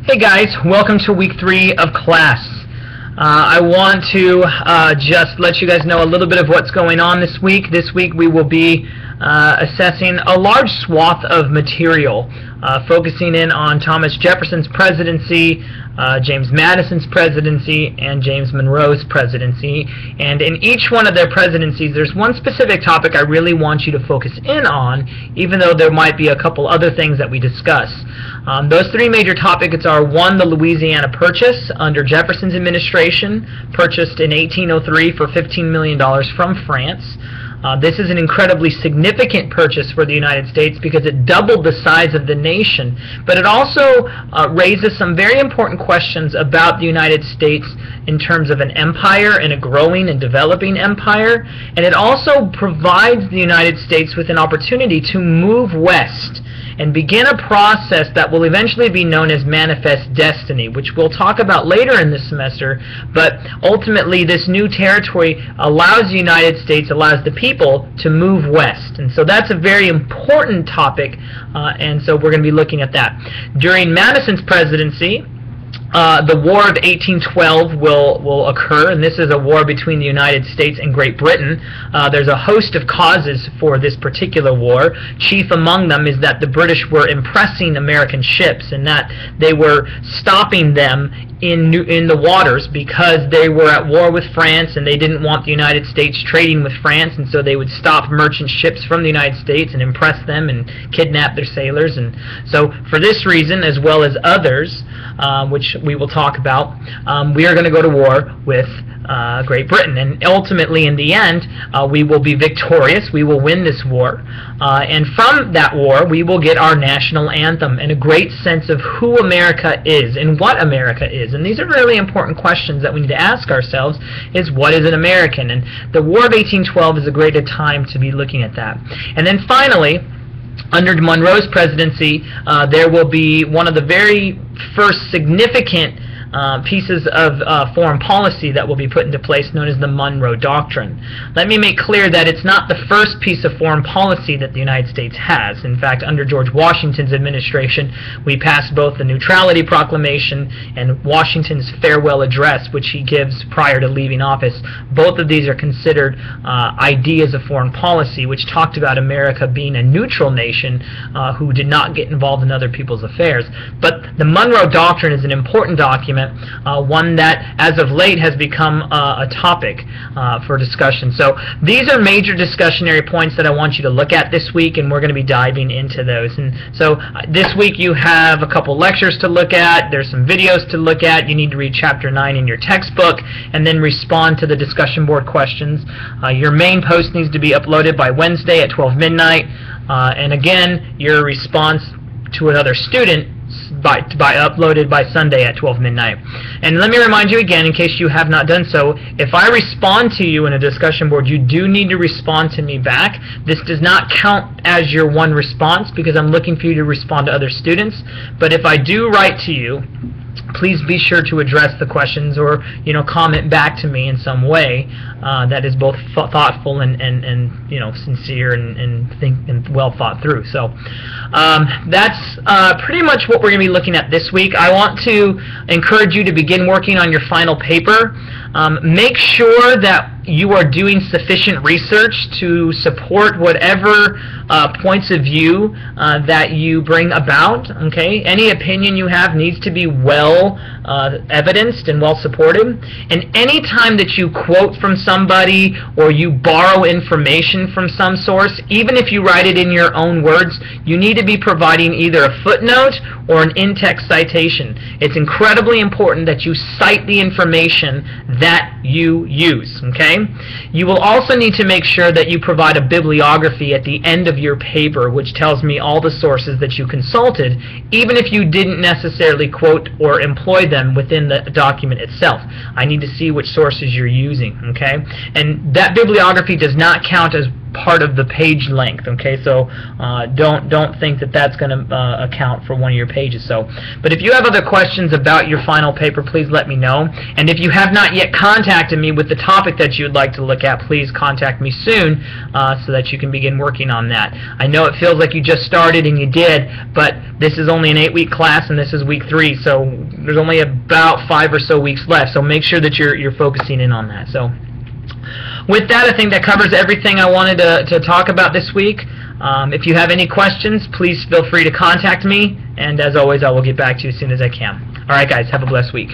Hey guys, welcome to week 3 of class. I want to just let you guys know a little bit of what's going on this week. This week we will be assessing a large swath of material, focusing in on Thomas Jefferson's presidency, James Madison's presidency, and James Monroe's presidency. And in each one of their presidencies, there's one specific topic I really want you to focus in on, even though there might be a couple other things that we discuss. Those 3 major topics are: 1, the Louisiana Purchase under Jefferson's administration, purchased in 1803 for $15 million from France. This is an incredibly significant purchase for the United States because it doubled the size of the nation, but it also raises some very important questions about the United States in terms of an empire and a growing and developing empire, and it also provides the United States with an opportunity to move west and begin a process that will eventually be known as Manifest Destiny, which we'll talk about later in this semester. But ultimately, this new territory allows the United States, allows the people to move west. And so that's a very important topic, and so we're going to be looking at that. During Madison's presidency, the War of 1812 will occur, and this is a war between the United States and Great Britain. There's a host of causes for this particular war. Chief among them is that the British were impressing American ships, and that they were stopping them in the waters because they were at war with France and they didn't want the United States trading with France, and so they would stop merchant ships from the United States and impress them and kidnap their sailors. And so for this reason, as well as others, which we will talk about, we are going to go to war with Great Britain, and ultimately in the end we will be victorious. We will win this war, and from that war we will get our national anthem and a great sense of who America is and what America is. And these are really important questions that we need to ask ourselves, is what is an American? And the War of 1812 is a great time to be looking at that. And then finally, under Monroe's presidency, there will be one of the very first significant pieces of foreign policy that will be put into place, known as the Monroe Doctrine. Let me make clear that it's not the first piece of foreign policy that the United States has. In fact, under George Washington's administration, we passed both the Neutrality Proclamation and Washington's Farewell Address, which he gives prior to leaving office. Both of these are considered ideas of foreign policy, which talked about America being a neutral nation who did not get involved in other people's affairs. But the Monroe Doctrine is an important document, one that as of late has become a topic for discussion. So these are major discussionary points that I want you to look at this week, and we're going to be diving into those. And so this week you have a couple lectures to look at, there's some videos to look at, you need to read chapter 9 in your textbook and then respond to the discussion board questions. Your main post needs to be uploaded by Wednesday at 12 midnight, and again your response to another student uploaded by Sunday at 12 midnight. And let me remind you again, in case you have not done so, if I respond to you in a discussion board, you do need to respond to me back. This does not count as your one response because I'm looking for you to respond to other students. But if I do write to you, please be sure to address the questions, or comment back to me in some way that is both thoughtful and sincere and well thought through. So that's pretty much what we're going to be looking at this week. I want to encourage you to begin working on your final paper. Make sure that you are doing sufficient research to support whatever points of view that you bring about. Okay, any opinion you have needs to be well evidenced and well supported. And any time that you quote from somebody or you borrow information from some source, even if you write it in your own words, you need to be providing either a footnote or an in-text citation. It's incredibly important that you cite the information that you use. Okay? You will also need to make sure that you provide a bibliography at the end of your paper, which tells me all the sources that you consulted, even if you didn't necessarily quote or employ them within the document itself. I need to see which sources you're using. Okay? And that bibliography does not count as part of the page length. Okay, so don't think that that's going to account for one of your pages. So, but if you have other questions about your final paper, please let me know. And if you have not yet contacted me with the topic that you would like to look at, please contact me soon so that you can begin working on that. I know it feels like you just started, and you did, but this is only an 8-week class, and this is week 3, so there's only about 5 or so weeks left. So make sure that you're focusing in on that. So with that, I think that covers everything I wanted to talk about this week. If you have any questions, please feel free to contact me, and as always, I will get back to you as soon as I can. Alright guys, have a blessed week.